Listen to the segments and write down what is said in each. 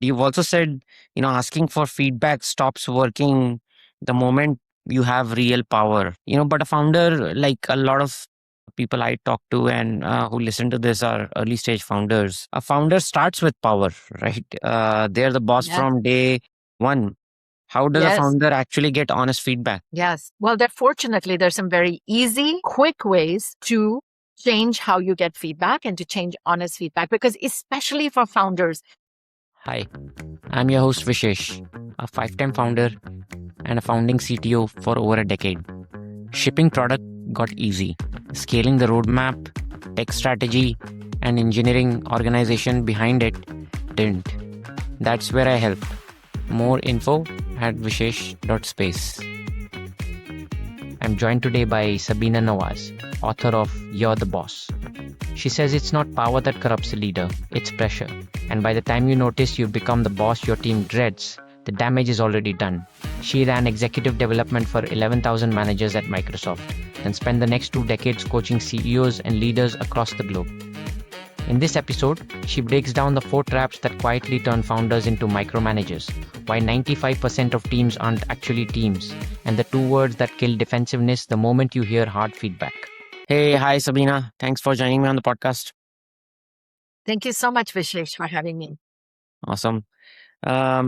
You've also said, asking for feedback stops working the moment you have real power. But a founder, like a lot of people I talk to and who listen to this are early stage founders. A founder starts with power, right? They're the boss Yes. from day one. How does a Yes. founder actually get honest feedback? Yes. Well, fortunately, there's some very easy, quick ways to change how you get feedback and to change honest feedback, because especially for founders. Hi, I'm your host Vishesh, a five-time founder and a founding CTO for over a decade. Shipping product got easy. Scaling the roadmap, tech strategy, and engineering organization behind it didn't. That's where I help. More info at vishesh.space. I'm joined today by Sabina Nawaz, author of You're the Boss. She says it's not power that corrupts a leader, it's pressure. And by the time you notice you've become the boss your team dreads, the damage is already done. She ran executive development for 11,000 managers at Microsoft and spent the next 2 decades coaching CEOs and leaders across the globe. In this episode, she breaks down the 4 traps that quietly turn founders into micromanagers, why 95% of teams aren't actually teams, and the 2 words that kill defensiveness the moment you hear hard feedback. Hey, hi Sabina. Thanks for joining me on the podcast. Thank you so much, Vishesh, for having me. Awesome.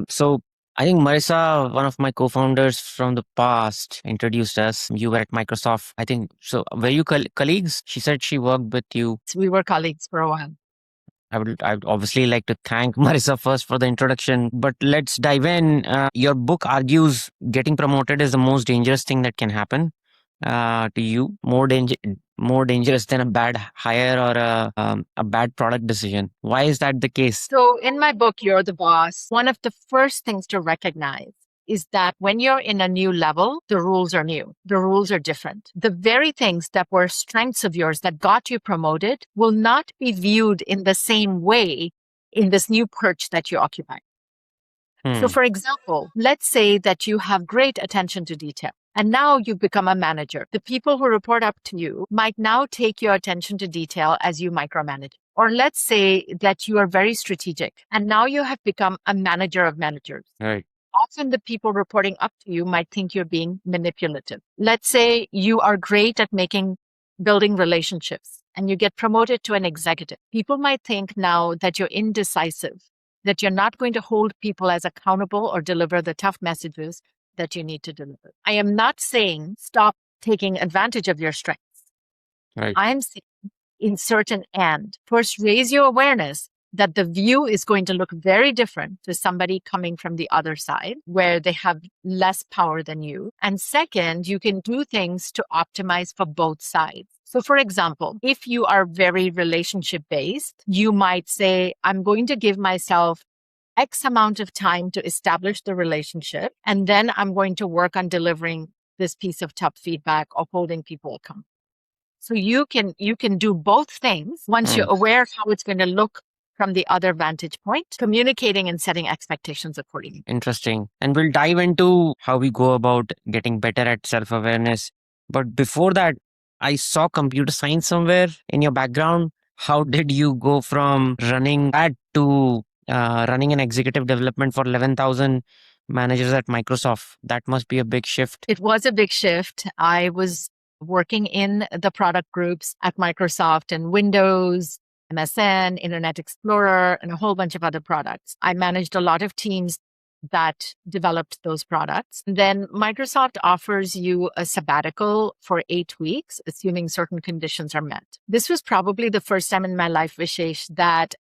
So I think Marissa, one of my co-founders from the past, introduced us. You were at Microsoft, I think. So were you colleagues? She said she worked with you. We were colleagues for a while. I'd obviously like to thank Marissa first for the introduction, but let's dive in. Your book argues getting promoted is the most dangerous thing that can happen to you. More dangerous than a bad hire or a bad product decision. Why is that the case? So in my book, You're the Boss, one of the first things to recognize is that when you're in a new level, the rules are new. The rules are different. The very things that were strengths of yours that got you promoted will not be viewed in the same way in this new perch that you occupy. So for example, let's say that you have great attention to detail. And now you've become a manager. The people who report up to you might now take your attention to detail as you micromanage. Or let's say that you are very strategic and now you have become a manager of managers. Right. Often the people reporting up to you might think you're being manipulative. Let's say you are great at building relationships and you get promoted to an executive. People might think now that you're indecisive, that you're not going to hold people as accountable or deliver the tough messages that you need to deliver. I am not saying stop taking advantage of your strengths. Right. I'm saying insert an and. First, raise your awareness that the view is going to look very different to somebody coming from the other side where they have less power than you. And second, you can do things to optimize for both sides. So for example, if you are very relationship based, you might say, I'm going to give myself X amount of time to establish the relationship. And then I'm going to work on delivering this piece of tough feedback or holding people accountable. So you can do both things once you're aware of how it's going to look from the other vantage point, communicating and setting expectations accordingly. Interesting. And we'll dive into how we go about getting better at self-awareness. But before that, I saw computer science somewhere in your background. How did you go from running that to running an executive development for 11,000 managers at Microsoft? That must be a big shift. It was a big shift. I was working in the product groups at Microsoft and Windows, MSN, Internet Explorer, and a whole bunch of other products. I managed a lot of teams that developed those products. Then Microsoft offers you a sabbatical for 8 weeks, assuming certain conditions are met. This was probably the first time in my life, Vishesh, that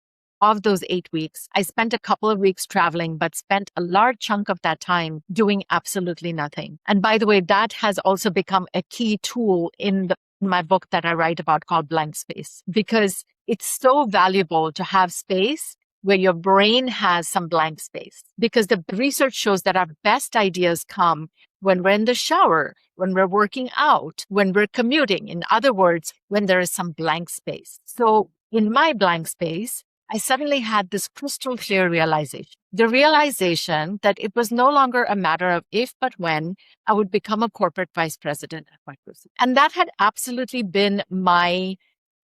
of those 8 weeks, I spent a couple of weeks traveling, but spent a large chunk of that time doing absolutely nothing. And by the way, that has also become a key tool in my book that I write about called Blank Space, because it's so valuable to have space where your brain has some blank space, because the research shows that our best ideas come when we're in the shower, when we're working out, when we're commuting. In other words, when there is some blank space. So in my blank space, I suddenly had this crystal clear realization. The realization that it was no longer a matter of if, but when I would become a corporate vice president at Microsoft. And that had absolutely been my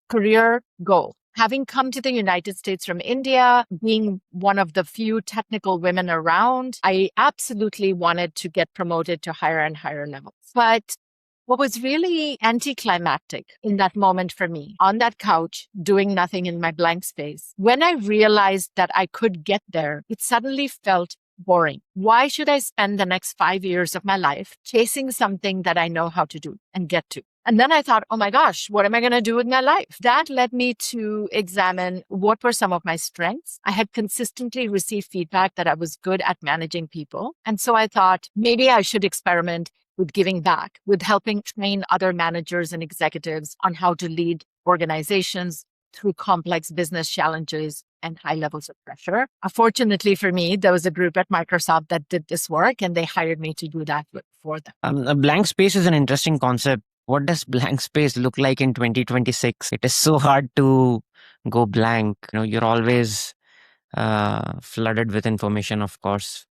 career goal. Having come to the United States from India, being one of the few technical women around, I absolutely wanted to get promoted to higher and higher levels. But what was really anticlimactic in that moment for me, on that couch, doing nothing in my blank space, when I realized that I could get there, it suddenly felt boring. Why should I spend the next 5 years of my life chasing something that I know how to do and get to? And then I thought, oh my gosh, what am I going to do with my life? That led me to examine what were some of my strengths. I had consistently received feedback that I was good at managing people. And so I thought maybe I should experiment with giving back, with helping train other managers and executives on how to lead organizations through complex business challenges and high levels of pressure. Fortunately for me, there was a group at Microsoft that did this work and they hired me to do that for them. A blank space is an interesting concept. What does blank space look like in 2026? It is so hard to go blank. You're always flooded with information, of course.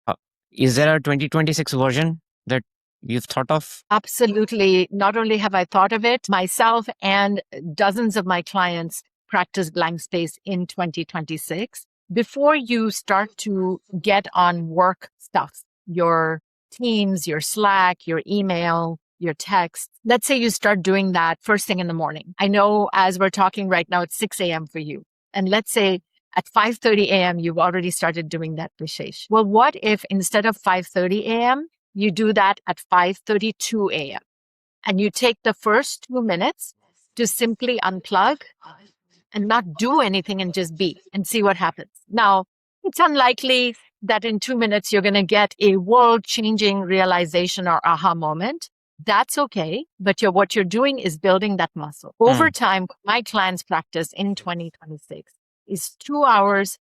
Is there a 2026 version that you've thought of? Absolutely. Not only have I thought of it, myself and dozens of my clients practice blank space in 2026. Before you start to get on work stuff, your Teams, your Slack, your email, your text, let's say you start doing that first thing in the morning. I know as we're talking right now, it's 6 a.m. for you. And let's say at 5:30 a.m., you've already started doing that, Vishesh. Well, what if instead of 5:30 a.m., you do that at 5:32 a.m. and you take the first 2 minutes to simply unplug and not do anything and just be and see what happens. Now, it's unlikely that in 2 minutes you're going to get a world-changing realization or aha moment. That's okay. But what you're doing is building that muscle. Over time, my clients practice in 2026 is 2 hours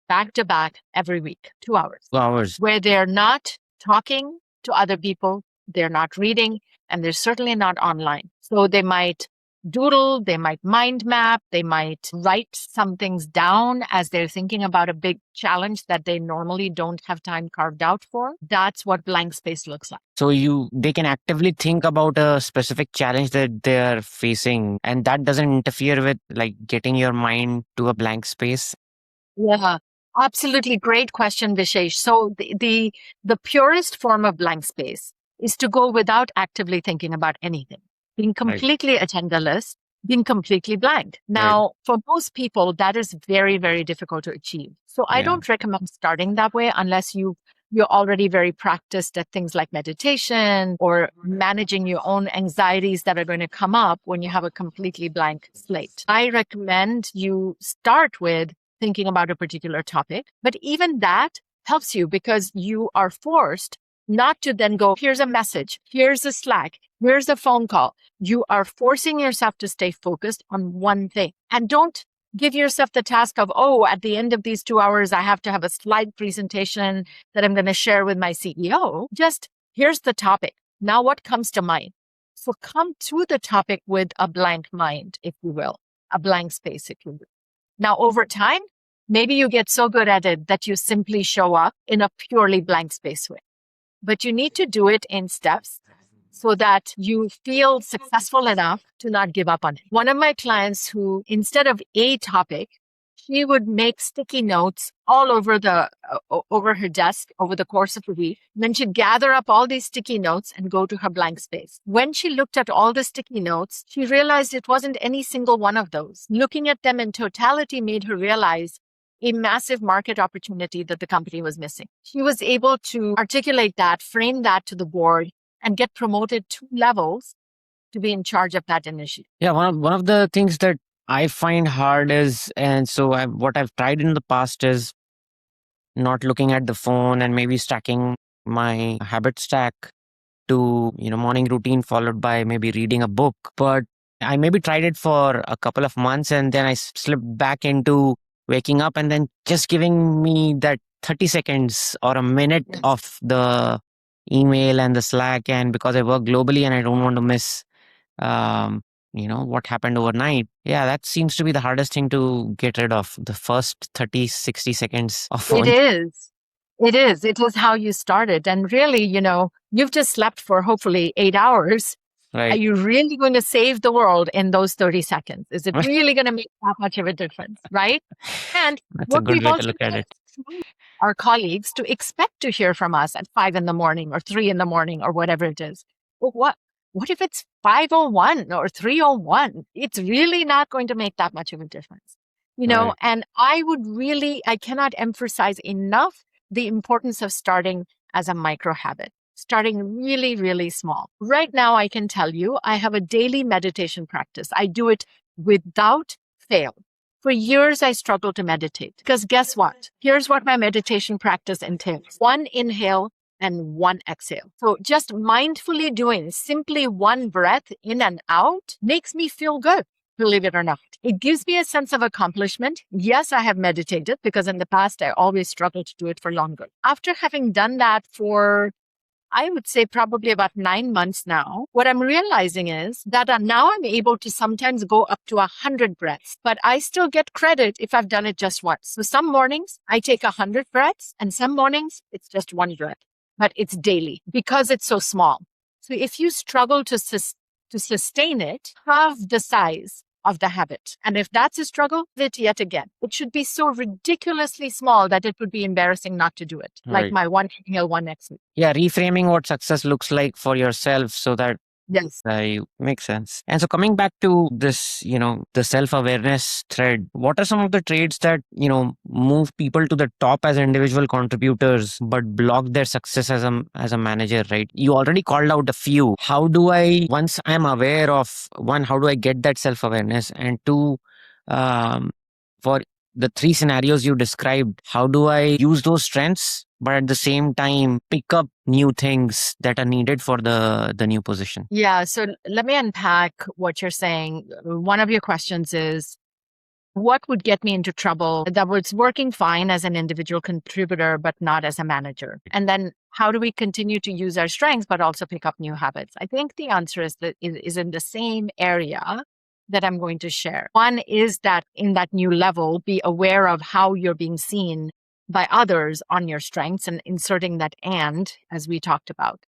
back to back every week, 2 hours. 2 hours. Where they're not talking to other people, they're not reading, and they're certainly not online. So they might doodle, they might mind map, they might write some things down as they're thinking about a big challenge that they normally don't have time carved out for. That's what blank space looks like. So they can actively think about a specific challenge that they're facing, and that doesn't interfere with like getting your mind to a blank space. Yeah. Absolutely great question, Vishesh. So the purest form of blank space is to go without actively thinking about anything, being completely agendaless, being completely blank. Now, for most people, that is very, very difficult to achieve. So I don't recommend starting that way unless you're already very practiced at things like meditation or managing your own anxieties that are going to come up when you have a completely blank slate. I recommend you start with thinking about a particular topic, but even that helps you because you are forced not to then go, here's a message, here's a Slack, here's a phone call. You are forcing yourself to stay focused on one thing and don't give yourself the task of, at the end of these 2 hours, I have to have a slide presentation that I'm going to share with my CEO. Just here's the topic. Now what comes to mind? So come to the topic with a blank mind, if you will, a blank space, if you will. Now, over time, maybe you get so good at it that you simply show up in a purely blank space way. But you need to do it in steps so that you feel successful enough to not give up on it. One of my clients who, instead of a topic, she would make sticky notes all over over her desk over the course of a week. Then she'd gather up all these sticky notes and go to her blank space. When she looked at all the sticky notes, she realized it wasn't any single one of those. Looking at them in totality made her realize a massive market opportunity that the company was missing. She was able to articulate that, frame that to the board, and get promoted 2 levels to be in charge of that initiative. Yeah, one of the things that I find hard is, and so what I've tried in the past is not looking at the phone and maybe stacking my habit stack to, morning routine followed by maybe reading a book. But I maybe tried it for a couple of months and then I slipped back into waking up and then just giving me that 30 seconds or a minute of the email and the Slack. And because I work globally and I don't want to miss what happened overnight. Yeah, that seems to be the hardest thing to get rid of, the first 30, 60 seconds of phone. It is how you started. And really, you've just slept for hopefully 8 hours. Are Right. you really going to save the world in those 30 seconds? Is it really going to make that much of a difference? Right. And That's a what good we've way to also look at done it. is train our colleagues to expect to hear from us at 5 in the morning or 3 in the morning or whatever it is. But what if it's 5:01 or 3:01? It's really not going to make that much of a difference. Right. And I cannot emphasize enough the importance of starting as a micro habit, starting really, really small. Right now, I can tell you, I have a daily meditation practice. I do it without fail. For years, I struggled to meditate because guess what? Here's what my meditation practice entails: one inhale and one exhale. So just mindfully doing simply one breath in and out makes me feel good. Believe it or not, it gives me a sense of accomplishment. Yes, I have meditated because in the past, I always struggled to do it for longer. After having done that for, I would say, probably about 9 months now, what I'm realizing is that now I'm able to sometimes go up to 100 breaths, but I still get credit if I've done it just once. So some mornings I take 100 breaths and some mornings it's just one breath, but it's daily because it's so small. So if you struggle to sustain it, halve the size of the habit. And if that's a struggle, it yet again. It should be so ridiculously small that it would be embarrassing not to do it. Like Right. my one inhale, one exhale. Yeah, reframing what success looks like for yourself so that Yes. makes sense. And so coming back to this, the self-awareness thread, what are some of the traits that, move people to the top as individual contributors, but block their success as a manager, right? You already called out a few. Once I'm aware of one, how do I get that self-awareness? And two, um, for the three scenarios you described, how do I use those strengths, but at the same time pick up new things that are needed for the new position? Yeah. So let me unpack what you're saying. One of your questions is, what would get me into trouble that was working fine as an individual contributor, but not as a manager? And then how do we continue to use our strengths, but also pick up new habits? I think the answer is in the same area that I'm going to share. One is that in that new level, be aware of how you're being seen by others on your strengths and inserting that "and" as we talked about.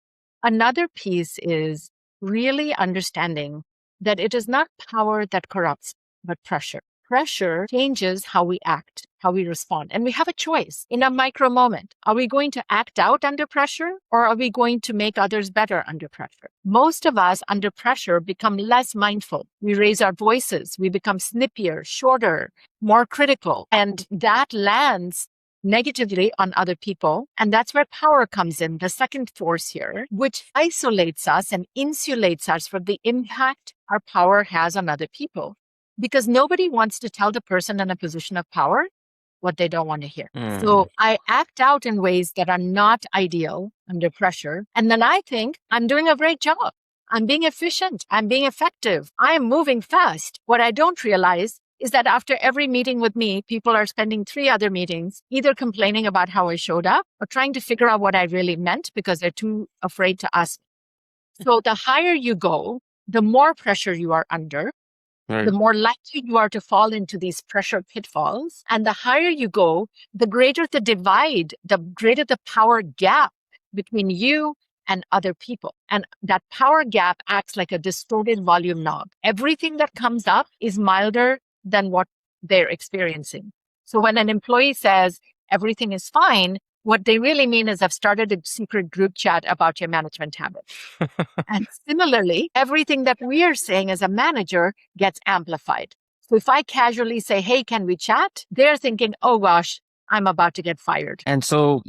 Another piece is really understanding that it is not power that corrupts, but pressure. Pressure changes how we act, how we respond. And we have a choice in a micro moment. Are we going to act out under pressure or are we going to make others better under pressure? Most of us under pressure become less mindful. We raise our voices. We become snippier, shorter, more critical. And that lands negatively on other people. And that's where power comes in, the second force here, which isolates us and insulates us from the impact our power has on other people. Because nobody wants to tell the person in a position of power what they don't want to hear. So I act out in ways that are not ideal under pressure. And then I think I'm doing a great job. I'm being efficient. I'm being effective. I'm moving fast. What I don't realize is that after every meeting with me, people are spending 3 other meetings, either complaining about how I showed up or trying to figure out what I really meant because they're too afraid to ask. So the higher you go, the more pressure you are under, the more likely you are to fall into these pressure pitfalls. And the higher you go, the greater the divide, the greater the power gap between you and other people. And that power gap acts like a distorted volume knob. Everything that comes up is milder than what they're experiencing. So when an employee says everything is fine, what they really mean is, I've started a secret group chat about your management habits. And similarly, everything that we are saying as a manager gets amplified. So if I casually say, hey, can we chat? They're thinking, oh gosh, I'm about to get fired. And so,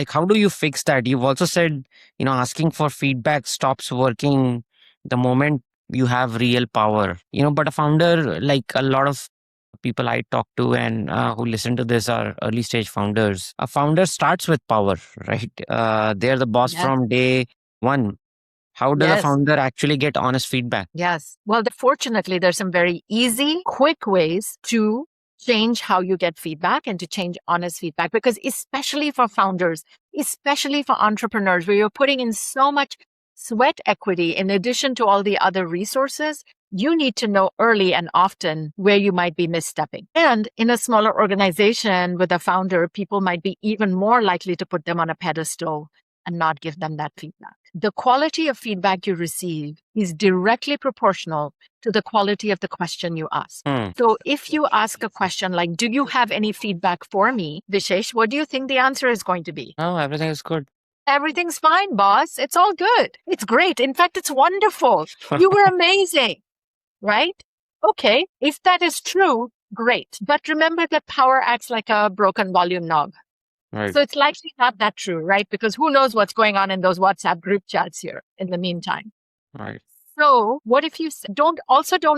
how do you fix that? You've also said, asking for feedback stops working the moment you have real power. But a founder, like a lot of people I talk to and who listen to this are early stage founders. A founder starts with power, right? They're the boss Yes. from day one. How does a Yes. founder actually get honest feedback? Yes. Well, fortunately, there's some very easy, quick ways to change how you get feedback and to change honest feedback. Because especially for founders, especially for entrepreneurs, where you're putting in so much sweat equity in addition to all the other resources, you need to know early and often where you might be misstepping. And in a smaller organization with a founder, people might be even more likely to put them on a pedestal and not give them that feedback. The quality of feedback you receive is directly proportional to the quality of the question you ask. So if you ask a question like, do you have any feedback for me, Vishesh, what do you think the answer is going to be? Oh, everything is good. Everything's fine, boss. It's all good. It's great. In fact, it's wonderful. You were amazing, right? Okay. If that is true, great. But remember that power acts like a broken volume knob. Right. So it's likely not that true, right? Because who knows what's going on in those WhatsApp group chats here in the meantime. Right. So what if you don't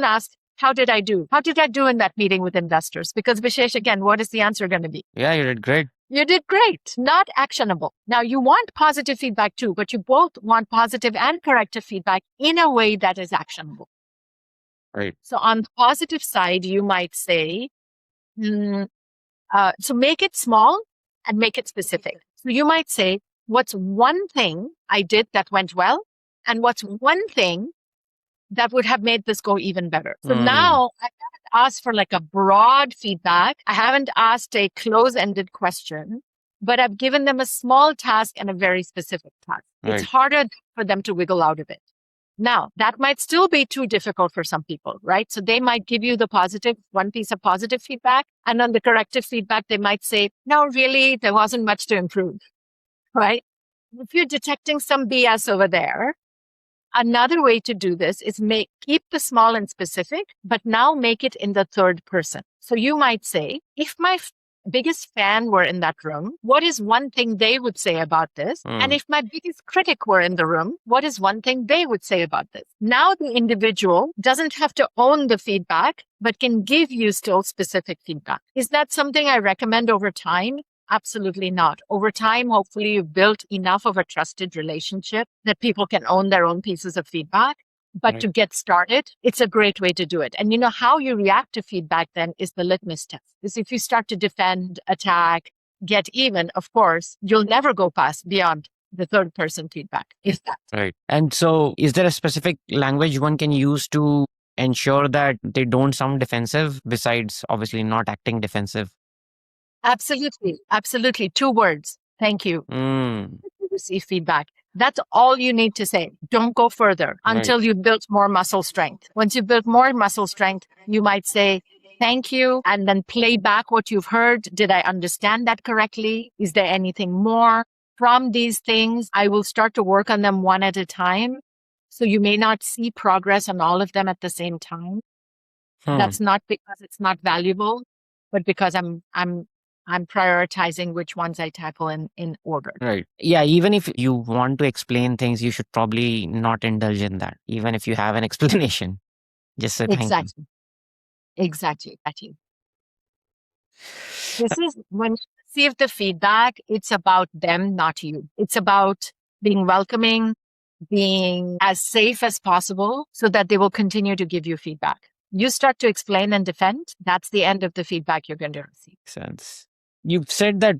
ask, how did I do? How did I do in that meeting with investors? Because Vishesh, again, what is the answer going to be? Yeah, you did great. You did great, not actionable. Now you want positive feedback too, but you both want positive and corrective feedback in a way that is actionable. Right. So on the positive side, you might say, so make it small and make it specific. So you might say, what's one thing I did that went well? And what's one thing that would have made this go even better? So now I haven't asked for like a broad feedback. I haven't asked a close-ended question, but I've given them a small task and a very specific task. Right. It's harder for them to wiggle out of it. Now, that might still be too difficult for some people, right? So they might give you the positive, one piece of positive feedback. And on the corrective feedback, they might say, no, really, there wasn't much to improve, right? If you're detecting some BS over there, another way to do this is keep the small and specific, but now make it in the third person. So you might say, if my biggest fan were in that room, what is one thing they would say about this? And if my biggest critic were in the room, what is one thing they would say about this? Now the individual doesn't have to own the feedback, but can give you still specific feedback. Is that something I recommend over time? Absolutely not. Over time, hopefully you've built enough of a trusted relationship that people can own their own pieces of feedback. But to get started, it's a great way to do it. And how you react to feedback then is the litmus test. Is if you start to defend, attack, get even, of course, you'll never go beyond the third person feedback. Is that right? And so is there a specific language one can use to ensure that they don't sound defensive, besides obviously not acting defensive? Absolutely. Absolutely. 2 words. Thank you. Receive feedback. That's all you need to say. Don't go further until you've built more muscle strength. Once you've built more muscle strength, you might say, thank you, and then play back what you've heard. Did I understand that correctly? Is there anything more from these things? I will start to work on them one at a time. So you may not see progress on all of them at the same time. That's not because it's not valuable, but because I'm prioritizing which ones I tackle in order. Right. Yeah. Even if you want to explain things, you should probably not indulge in that. Even if you have an explanation, just say thank you. Exactly. This is when you receive the feedback, it's about them, not you. It's about being welcoming, being as safe as possible so that they will continue to give you feedback. You start to explain and defend, that's the end of the feedback you're going to receive. Makes sense. You've said that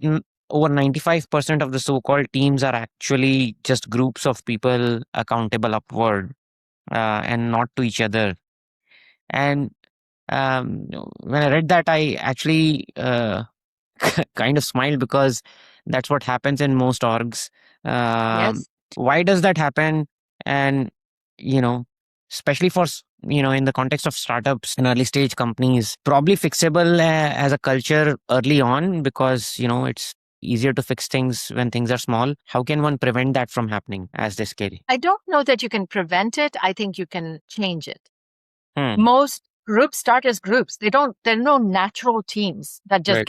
over 95% of the so-called teams are actually just groups of people accountable upward and not to each other. And when I read that, I actually kind of smiled, because that's what happens in most orgs. Yes. Why does that happen? And, especially for, in the context of startups and early stage companies, probably fixable as a culture early on, because, it's easier to fix things when things are small. How can one prevent that from happening as they scale? I don't know that you can prevent it. I think you can change it. Most groups start as groups. There are no natural teams that just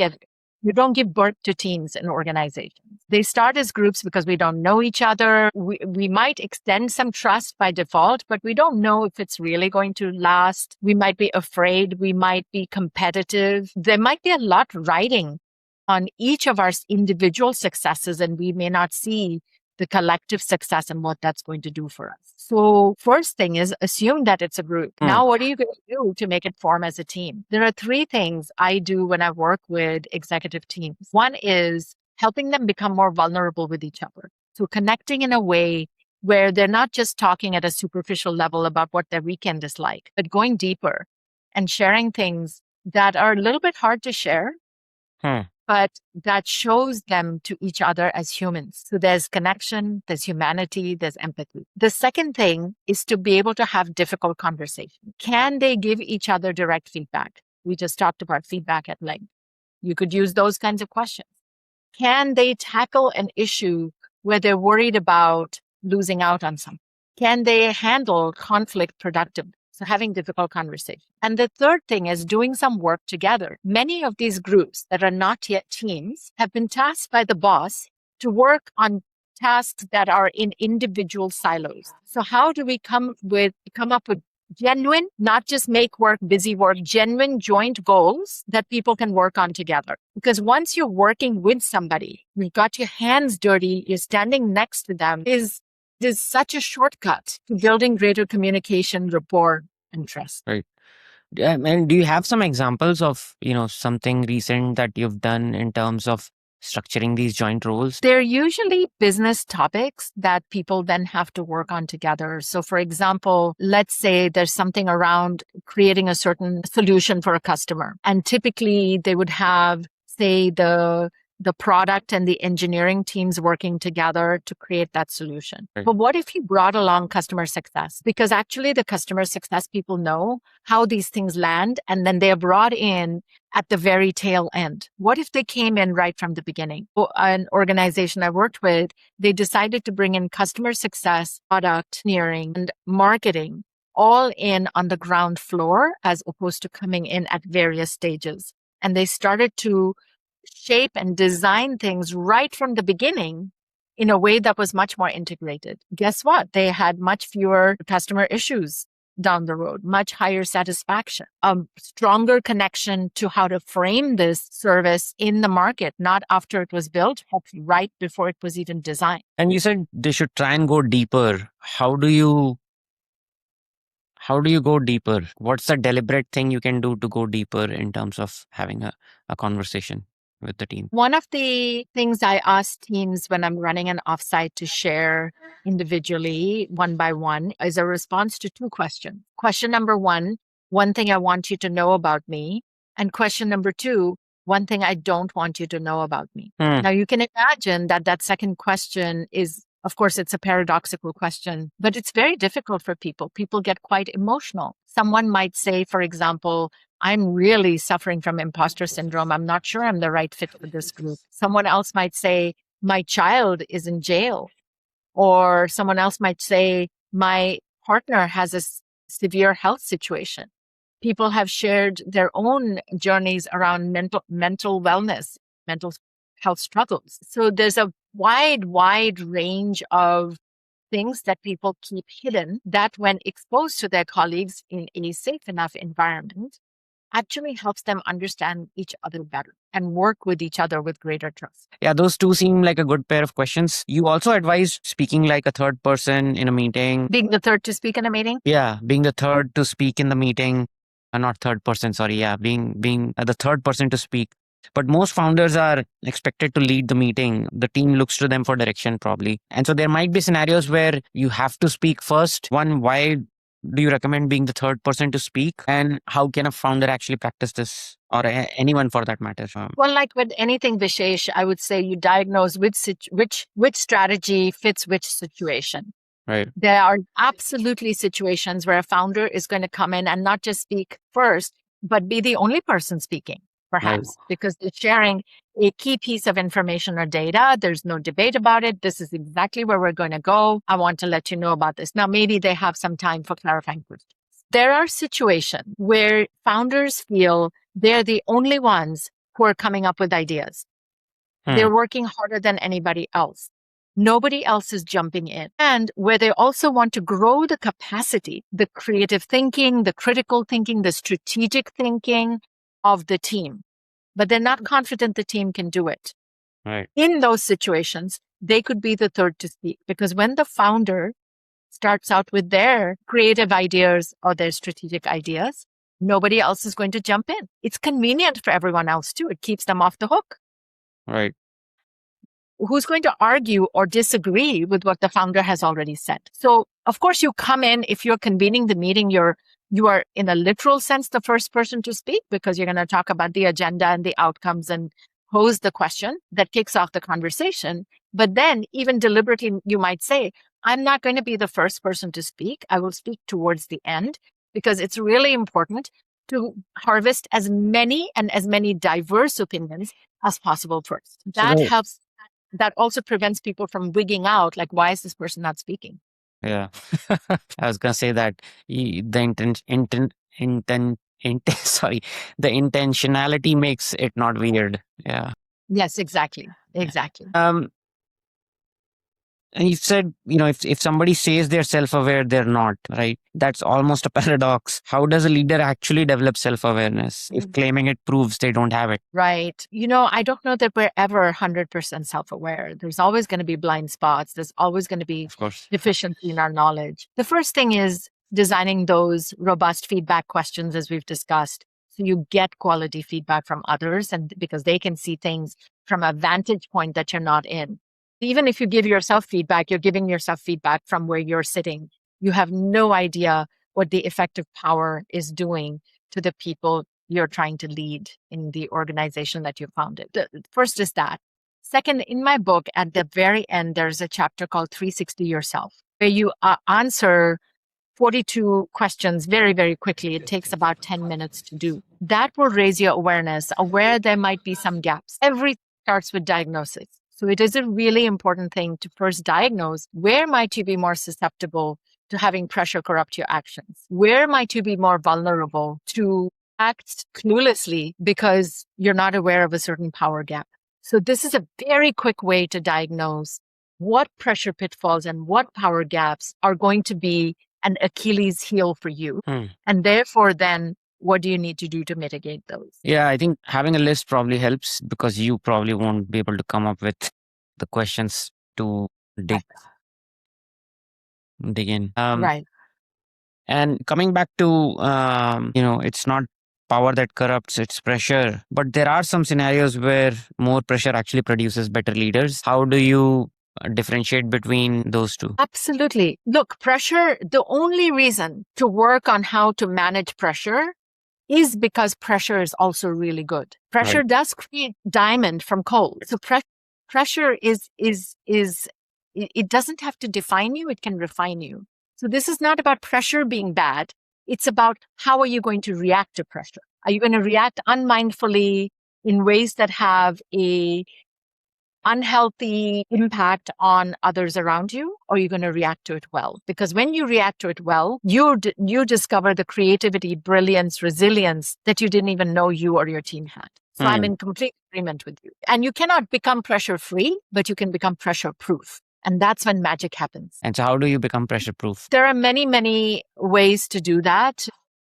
you don't give birth to teams in organizations. They start as groups because we don't know each other. We might extend some trust by default, but we don't know if it's really going to last. We might be afraid. We might be competitive. There might be a lot riding on each of our individual successes, and we may not see the collective success and what that's going to do for us. So first thing is assume that it's a group. Now, what are you going to do to make it form as a team? There are 3 things I do when I work with executive teams. One is helping them become more vulnerable with each other. So connecting in a way where they're not just talking at a superficial level about what their weekend is like, but going deeper and sharing things that are a little bit hard to share. but that shows them to each other as humans. So there's connection, there's humanity, there's empathy. The second thing is to be able to have difficult conversation. Can they give each other direct feedback? We just talked about feedback at length. You could use those kinds of questions. Can they tackle an issue where they're worried about losing out on something? Can they handle conflict productively? So having difficult conversation. And the third thing is doing some work together. Many of these groups that are not yet teams have been tasked by the boss to work on tasks that are in individual silos. So how do we come up with genuine, not just make work, busy work, genuine joint goals that people can work on together? Because once you're working with somebody, you've got your hands dirty, you're standing next to them, is such a shortcut to building greater communication, rapport, and trust. Right. And do you have some examples of, something recent that you've done in terms of structuring these joint roles? They're usually business topics that people then have to work on together. So for example, let's say there's something around creating a certain solution for a customer. And typically they would have, say, the product and the engineering teams working together to create that solution. Right. But what if you brought along customer success? Because actually the customer success people know how these things land, and then they are brought in at the very tail end. What if they came in right from the beginning? An organization I worked with, they decided to bring in customer success, product engineering, and marketing all in on the ground floor as opposed to coming in at various stages. And they started to shape and design things right from the beginning in a way that was much more integrated. Guess what? They had much fewer customer issues down the road, much higher satisfaction, a stronger connection to how to frame this service in the market, not after it was built, but right before it was even designed. And you said they should try and go deeper. How do you go deeper? What's the deliberate thing you can do to go deeper in terms of having a conversation with the team? One of the things I ask teams when I'm running an offsite to share individually, one by one, is a response to two questions. Question number one thing I want you to know about me. And question number two, one thing I don't want you to know about me. Now, you can imagine that second question is, of course, it's a paradoxical question, but it's very difficult for people. People get quite emotional. Someone might say, for example, I'm really suffering from imposter syndrome. I'm not sure I'm the right fit for this group. Someone else might say, my child is in jail. Or someone else might say, my partner has a severe health situation. People have shared their own journeys around mental wellness, mental health struggles. So there's a wide range of things that people keep hidden that when exposed to their colleagues in a safe enough environment, actually helps them understand each other better and work with each other with greater trust. Yeah, those two seem like a good pair of questions. You also advise speaking like a third person in a meeting. Being the third to speak in a meeting? Yeah, being the third to speak in the meeting. Not third person, sorry. Yeah, being the third person to speak. But most founders are expected to lead the meeting. The team looks to them for direction, probably. And so there might be scenarios where you have to speak first. One, why do you recommend being the third person to speak? And how can a founder actually practice this, or anyone for that matter? Well, like with anything, Vishesh, I would say you diagnose which strategy fits which situation. Right. There are absolutely situations where a founder is going to come in and not just speak first, but be the only person speaking, perhaps, because they're sharing a key piece of information or data. There's no debate about it. This is exactly where we're going to go. I want to let you know about this. Now, maybe they have some time for clarifying questions. There are situations where founders feel they're the only ones who are coming up with ideas. They're working harder than anybody else. Nobody else is jumping in. And where they also want to grow the capacity, the creative thinking, the critical thinking, the strategic thinking of the team. But they're not confident the team can do it. Right. In those situations, they could be the third to speak, because when the founder starts out with their creative ideas or their strategic ideas, nobody else is going to jump in. It's convenient for everyone else too. It keeps them off the hook. Right. Who's going to argue or disagree with what the founder has already said? So, of course, you come in, if you're convening the meeting, you are in a literal sense the first person to speak, because you're going to talk about the agenda and the outcomes and pose the question that kicks off the conversation. But then even deliberately, you might say, I'm not going to be the first person to speak. I will speak towards the end because it's really important to harvest as many and as many diverse opinions as possible first. That helps. That also prevents people from wigging out, like, why is this person not speaking? Yeah. I was going to say that sorry, the intentionality makes it not weird. Yeah. Yes, exactly. Exactly. And you said, if somebody says they're self-aware, they're not, right? That's almost a paradox. How does a leader actually develop self-awareness if claiming it proves they don't have it? Right. I don't know that we're ever 100% self-aware. There's always going to be blind spots. There's always going to be Of course. deficiency in our knowledge. The first thing is designing those robust feedback questions, as we've discussed. So you get quality feedback from others, and because they can see things from a vantage point that you're not in. Even if you give yourself feedback, you're giving yourself feedback from where you're sitting. You have no idea what the effective power is doing to the people you're trying to lead in the organization that you founded. First is that. Second, in my book, at the very end, there's a chapter called 360 Yourself, where you answer 42 questions very, very quickly. It takes about 10 minutes to do. That will raise your awareness of where there might be some gaps. Everything starts with diagnosis. So it is a really important thing to first diagnose where might you be more susceptible to having pressure corrupt your actions? Where might you be more vulnerable to act cluelessly because you're not aware of a certain power gap? So this is a very quick way to diagnose what pressure pitfalls and what power gaps are going to be an Achilles heel for you. And therefore, then what do you need to do to mitigate those? Yeah, I think having a list probably helps because you probably won't be able to come up with the questions to dig in. Right. And coming back to, it's not power that corrupts, it's pressure. But there are some scenarios where more pressure actually produces better leaders. How do you differentiate between those two? Absolutely. Look, pressure, the only reason to work on how to manage pressure is because pressure is also really good. Pressure does create diamond from coal. So pressure it doesn't have to define you, it can refine you. So this is not about pressure being bad. It's about how are you going to react to pressure? Are you going to react unmindfully in ways that have a unhealthy impact on others around you, or are you going to react to it well? Because when you react to it well, you discover the creativity, brilliance, resilience that you didn't even know you or your team had. So I'm in complete agreement with you. And you cannot become pressure free, but you can become pressure proof. And that's when magic happens. And so how do you become pressure proof? There are many, many ways to do that.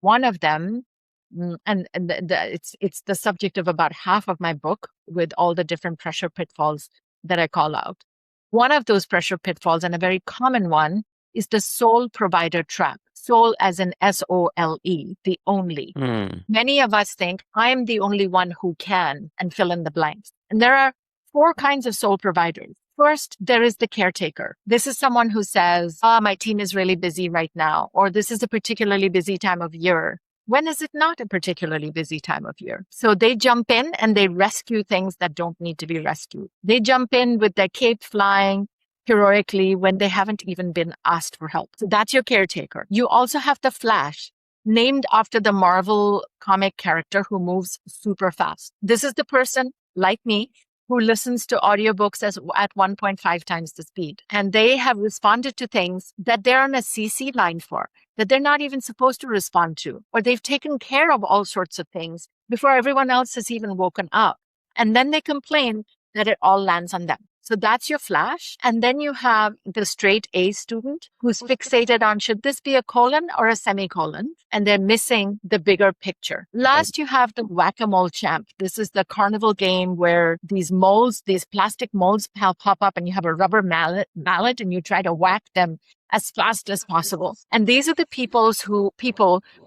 One of them, it's the subject of about half of my book with all the different pressure pitfalls that I call out. One of those pressure pitfalls, and a very common one, is the sole provider trap. Sole as in SOLE, the only. Many of us think I'm the only one who can, and fill in the blanks. And there are 4 kinds of sole providers. First, there is the caretaker. This is someone who says, my team is really busy right now, or this is a particularly busy time of year. When is it not a particularly busy time of year? So they jump in and they rescue things that don't need to be rescued. They jump in with their cape flying heroically when they haven't even been asked for help. So that's your caretaker. You also have the Flash, named after the Marvel comic character who moves super fast. This is the person, like me, who listens to audiobooks at 1.5 times the speed. And they have responded to things that they're on a CC line for, that they're not even supposed to respond to, or they've taken care of all sorts of things before everyone else has even woken up. And then they complain that it all lands on them. So that's your Flash. And then you have the straight A student who's fixated on, should this be a colon or a semicolon? And they're missing the bigger picture. Last, you have the whack-a-mole champ. This is the carnival game where these molds, these plastic molds pop up and you have a rubber mallet and you try to whack them as fast as possible. And these are the people who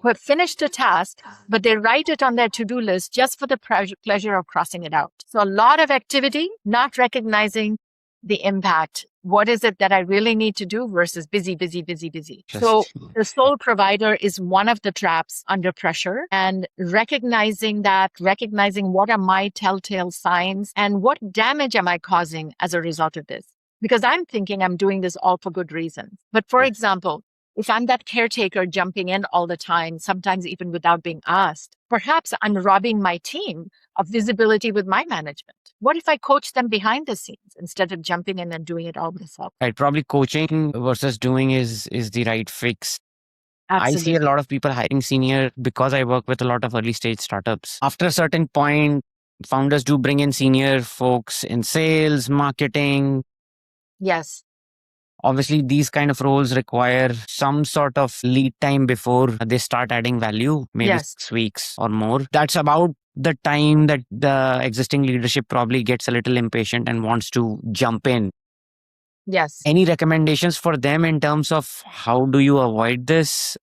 have finished a task, but they write it on their to-do list just for the pleasure of crossing it out. So a lot of activity, not recognizing the impact. What is it that I really need to do versus busy, busy, busy, busy? So Just the sole provider is one of the traps under pressure, and recognizing what are my telltale signs and what damage am I causing as a result of this? Because I'm thinking I'm doing this all for good reasons. But for example, if I'm that caretaker jumping in all the time, sometimes even without being asked, perhaps I'm robbing my team of visibility with my management. What if I coach them behind the scenes instead of jumping in and doing it all myself? right. Probably coaching versus doing is the right fix. I see a Absolutely. lot of people hiring senior because I work with a lot of early stage startups. After a certain point, founders do bring in senior folks in sales, marketing. Yes. Obviously, these kind of roles require some sort of lead time before they start adding value, maybe Yes. 6 weeks or more. That's about the time that the existing leadership probably gets a little impatient and wants to jump in. Yes. Any recommendations for them in terms of how do you avoid this?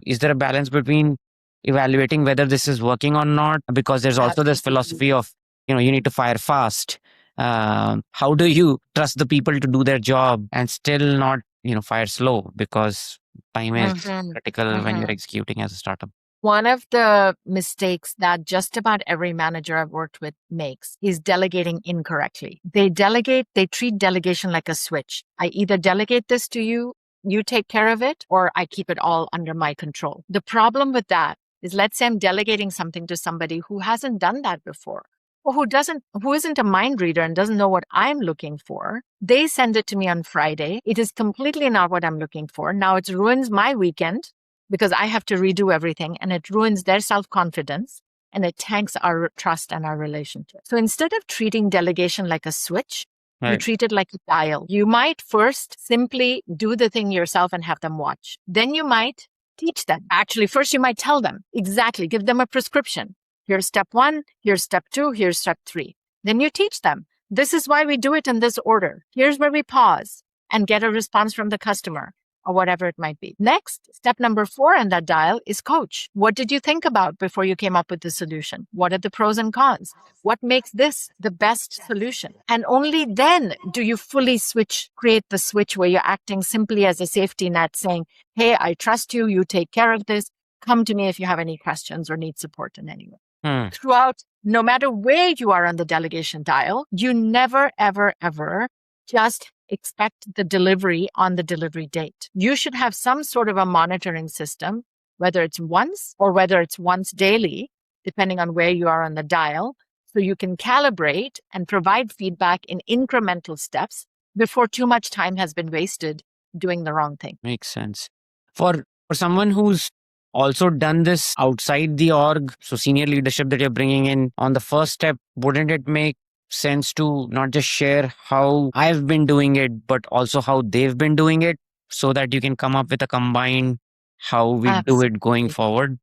Is there a balance between evaluating whether this is working or not? Because there's also this Absolutely. philosophy of, you need to fire fast. How do you trust the people to do their job and still not, fire slow? Because time is Mhm. critical when you're Mhm. executing as a startup. One of the mistakes that just about every manager I've worked with makes is delegating incorrectly. They treat delegation like a switch. I either delegate this to you, you take care of it, or I keep it all under my control. The problem with that is, let's say I'm delegating something to somebody who hasn't done that before, or who isn't a mind reader and doesn't know what I'm looking for. They send it to me on Friday. It is completely not what I'm looking for. Now it ruins my weekend because I have to redo everything, and it ruins their self-confidence, and it tanks our trust and our relationship. So instead of treating delegation like a switch, you Right. treat it like a dial. You might first simply do the thing yourself and have them watch. Then you might teach them. Actually, first you might tell them exactly, give them a prescription. Here's step 1, here's step 2, here's step 3. Then you teach them. This is why we do it in this order. Here's where we pause and get a response from the customer, or whatever it might be. Next, step number 4 on that dial is coach. What did you think about before you came up with the solution? What are the pros and cons? What makes this the best solution? And only then do you fully create the switch where you're acting simply as a safety net, saying, hey, I trust you, you take care of this. Come to me if you have any questions or need support in any way. Throughout, no matter where you are on the delegation dial, you never, ever, ever just expect the delivery on the delivery date. You should have some sort of a monitoring system, whether it's once daily, depending on where you are on the dial, so you can calibrate and provide feedback in incremental steps before too much time has been wasted doing the wrong thing. Makes sense. For someone who's also done this outside the org, so senior leadership that you're bringing in on the first step, wouldn't it make sense to not just share how I've been doing it, but also how they've been doing it so that you can come up with a combined how we do it going Absolutely. forward?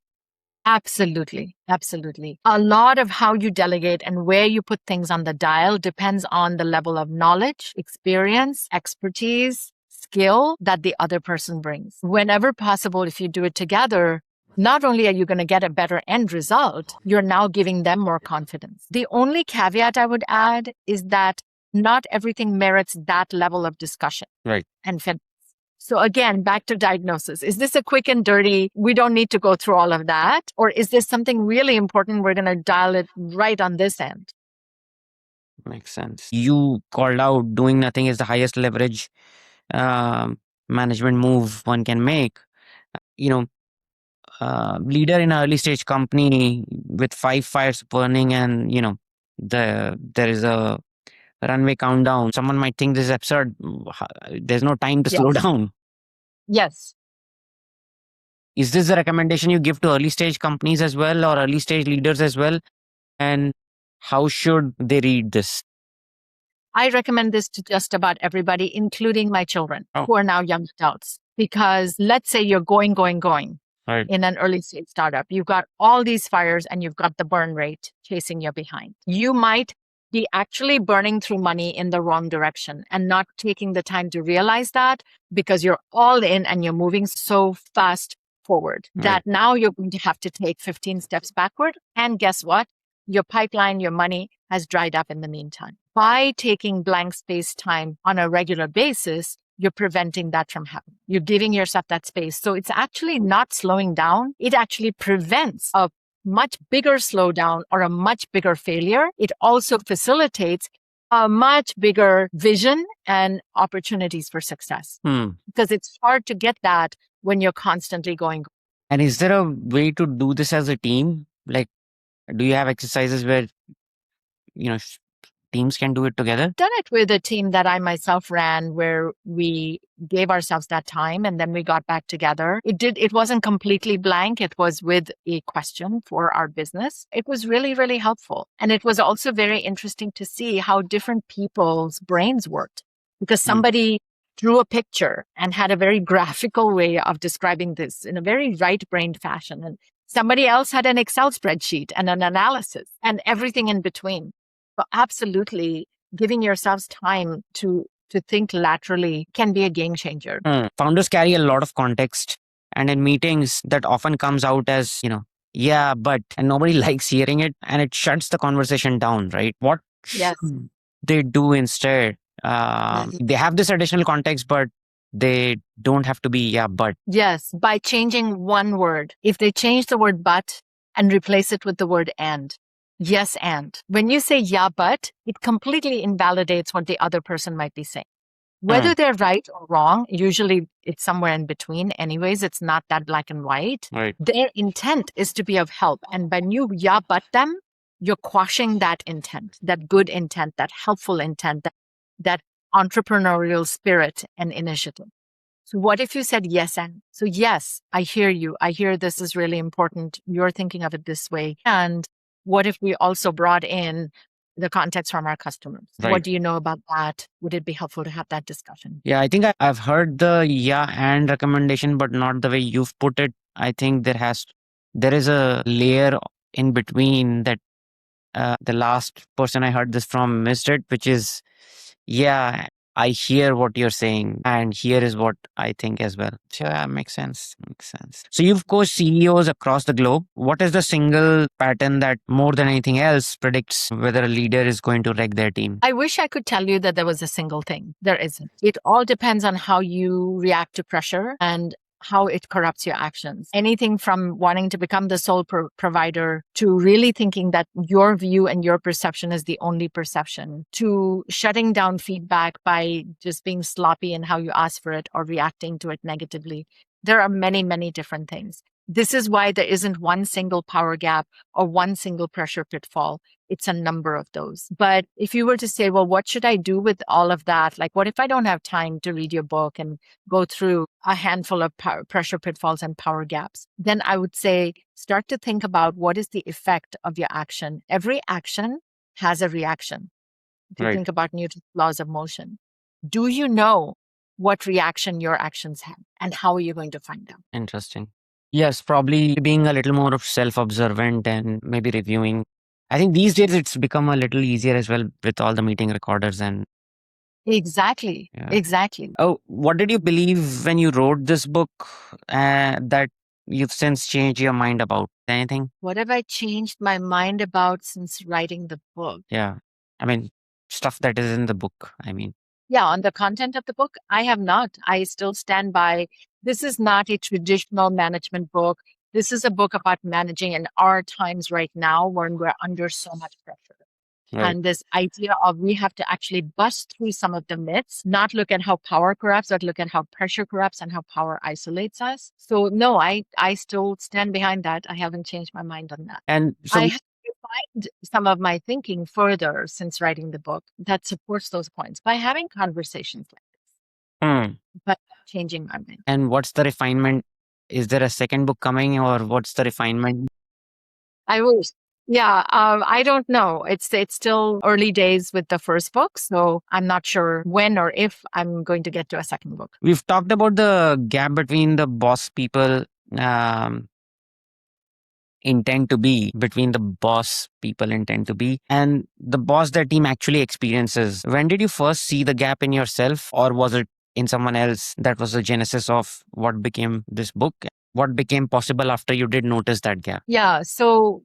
Absolutely. Absolutely. A lot of how you delegate and where you put things on the dial depends on the level of knowledge, experience, expertise, skill that the other person brings. Whenever possible, if you do it together, not only are you going to get a better end result, you're now giving them more confidence. The only caveat I would add is that not everything merits that level of discussion. Right. And so again, back to diagnosis. Is this a quick and dirty, we don't need to go through all of that? Or is this something really important? We're going to dial it right on this end. Makes sense. You called out doing nothing is the highest leverage management move one can make. You know, leader in an early stage company with 5 fires burning and there is a runway countdown, someone might think this is absurd. There's no time to slow Yes. down. Yes. Is this the recommendation you give to early stage companies as well, or early stage leaders as well? And how should they read this? I recommend this to just about everybody, including my children Oh, who are now young adults. Because let's say you're going right. in an early stage startup. You've got all these fires and you've got the burn rate chasing you behind. You might be actually burning through money in the wrong direction and not taking the time to realize that, because you're all in and you're moving so fast forward that Right. now you're going to have to take 15 steps backward. And guess what? Your pipeline, your money has dried up in the meantime. By taking blank space time on a regular basis, you're preventing that from happening. You're giving yourself that space. So it's actually not slowing down. It actually prevents a much bigger slowdown or a much bigger failure. It also facilitates a much bigger vision and opportunities for success, because it's hard to get that when you're constantly going. And is there a way to do this as a team? Like, do you have exercises where, teams can do it together? Done it with a team that I myself ran, where we gave ourselves that time and then we got back together. It wasn't completely blank. It was with a question for our business. It was really, really helpful. And it was also very interesting to see how different people's brains worked, because somebody drew a picture and had a very graphical way of describing this in a very right-brained fashion. And somebody else had an Excel spreadsheet and an analysis and everything in between. But absolutely, giving yourselves time to think laterally can be a game changer. Founders carry a lot of context, and in meetings that often comes out as, yeah, but, and nobody likes hearing it, and it shuts the conversation down, right? What should they do instead? They have this additional context, but they don't have to be, yeah, but. Yes, by changing one word. If they change the word but and replace it with the word and. Yes, and. When you say yeah, but, it completely invalidates what the other person might be saying. Whether they're right or wrong, usually it's somewhere in between. Anyways, it's not that black and white. Right. Their intent is to be of help. And when you yeah, but them, you're quashing that intent, that good intent, that helpful intent, that entrepreneurial spirit and initiative. So what if you said yes, and? So yes, I hear you. I hear this is really important. You're thinking of it this way. And what if we also brought in the context from our customers? Right. What do you know about that? Would it be helpful to have that discussion? Yeah, I think I've heard the yeah and recommendation, but not the way you've put it. I think there is a layer in between that the last person I heard this from missed it, which is, yeah, I hear what you're saying, and here is what I think as well. So yeah, makes sense. So you've coached CEOs across the globe. What is the single pattern that more than anything else predicts whether a leader is going to wreck their team? I wish I could tell you that there was a single thing. There isn't. It all depends on how you react to pressure and how it corrupts your actions. Anything from wanting to become the sole provider, to really thinking that your view and your perception is the only perception, to shutting down feedback by just being sloppy in how you ask for it or reacting to it negatively. There are many, many different things. This is why there isn't one single power gap or one single pressure pitfall. It's a number of those. But if you were to say, well, what should I do with all of that? Like, what if I don't have time to read your book and go through a handful of pressure pitfalls and power gaps? Then I would say, start to think about what is the effect of your action. Every action has a reaction. If you think about Newton's laws of motion, do you know what reaction your actions have, and how are you going to find out? Interesting. Yes, probably being a little more of self-observant and maybe reviewing. I think these days it's become a little easier as well with all the meeting recorders and. Exactly. Oh, what did you believe when you wrote this book that you've since changed your mind about? Anything? What have I changed my mind about since writing the book? Yeah. I mean, stuff that is in the book, I mean. Yeah, on the content of the book, I have not. I still stand by, this is not a traditional management book. This is a book about managing in our times right now when we're under so much pressure. Right. And this idea of we have to actually bust through some of the myths, not look at how power corrupts, but look at how pressure corrupts and how power isolates us. So no, I still stand behind that. I haven't changed my mind on that. And so I have refined some of my thinking further since writing the book that supports those points by having conversations like this, but changing my mind. And what's the refinement? Is there a second book coming, or what's the refinement? I wish. Yeah, I don't know. It's still early days with the first book, so I'm not sure when or if I'm going to get to a second book. We've talked about the gap between the boss people intend to be, and the boss their team actually experiences. When did you first see the gap in yourself, or was it in someone else that was the genesis of what became this book? What became possible after you did notice that gap? Yeah, so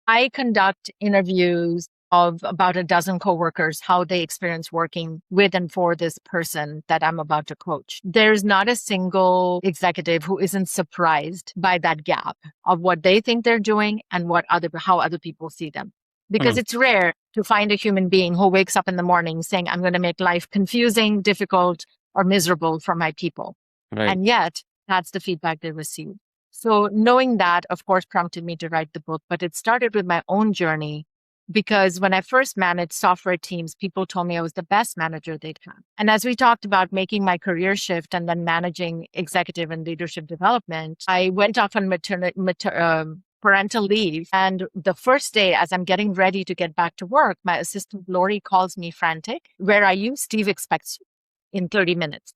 I conduct interviews of about a dozen coworkers, how they experience working with and for this person that I'm about to coach. There's not a single executive who isn't surprised by that gap of what they think they're doing and how other people see them. Because it's rare to find a human being who wakes up in the morning saying, I'm going to make life confusing, difficult, or miserable for my people. Right. And yet that's the feedback they receive. So knowing that, of course, prompted me to write the book, but it started with my own journey. Because when I first managed software teams, people told me I was the best manager they'd had. And as we talked about making my career shift and then managing executive and leadership development, I went off on parental leave. And the first day, as I'm getting ready to get back to work, my assistant Lori calls me frantic. Where are you? Steve expects you in 30 minutes.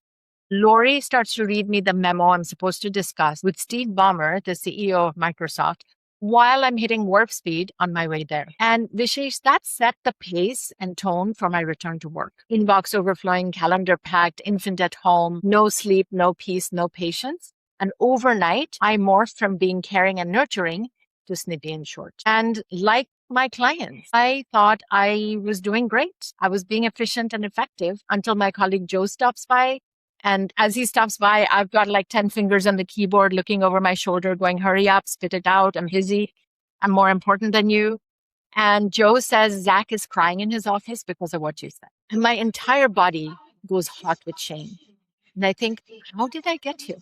Lori starts to read me the memo I'm supposed to discuss with Steve Ballmer, the CEO of Microsoft, while I'm hitting warp speed on my way there. And Vishesh, that set the pace and tone for my return to work. Inbox overflowing, calendar packed, infant at home, no sleep, no peace, no patience. And overnight, I morphed from being caring and nurturing to snippy and short. And like my clients, I thought I was doing great. I was being efficient and effective until my colleague Joe stops by. And as he stops by, I've got like 10 fingers on the keyboard looking over my shoulder going, hurry up, spit it out. I'm busy. I'm more important than you. And Joe says, Zach is crying in his office because of what you said. And my entire body goes hot with shame. And I think, how did I get here?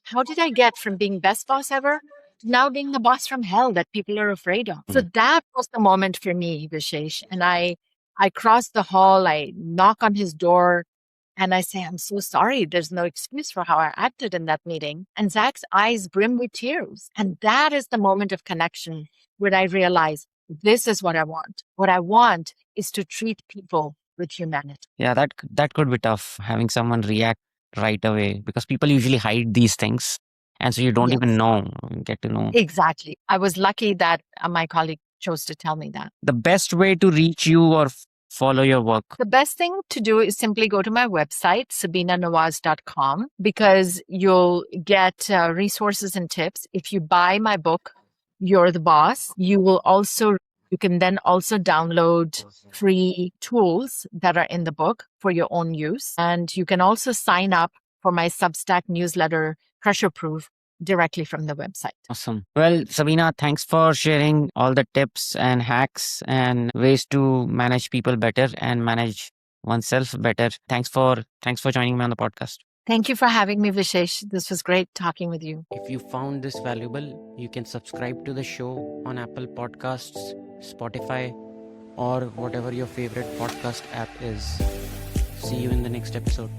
How did I get from being best boss ever to now being the boss from hell that people are afraid of? So that was the moment for me, Vishesh. And I cross the hall, I knock on his door, and I say, I'm so sorry. There's no excuse for how I acted in that meeting. And Zach's eyes brim with tears. And that is the moment of connection where I realize this is what I want. What I want is to treat people with humanity. Yeah, that could be tough, having someone react right away, because people usually hide these things. And so you don't even get to know. Exactly. I was lucky that my colleague chose to tell me that. The best way to reach you or follow your work? The best thing to do is simply go to my website, sabinanawaz.com, because you'll get resources and tips. If you buy my book, You're the Boss, you can then also download free tools that are in the book for your own use. And you can also sign up for my Substack newsletter, Pressure Proof, directly from the website. Awesome. Well, Sabina, thanks for sharing all the tips and hacks and ways to manage people better and manage oneself better. Thanks for joining me on the podcast. Thank you for having me, Vishesh. This was great talking with you. If you found this valuable, you can subscribe to the show on Apple Podcasts, Spotify, or whatever your favorite podcast app is. See you in the next episode.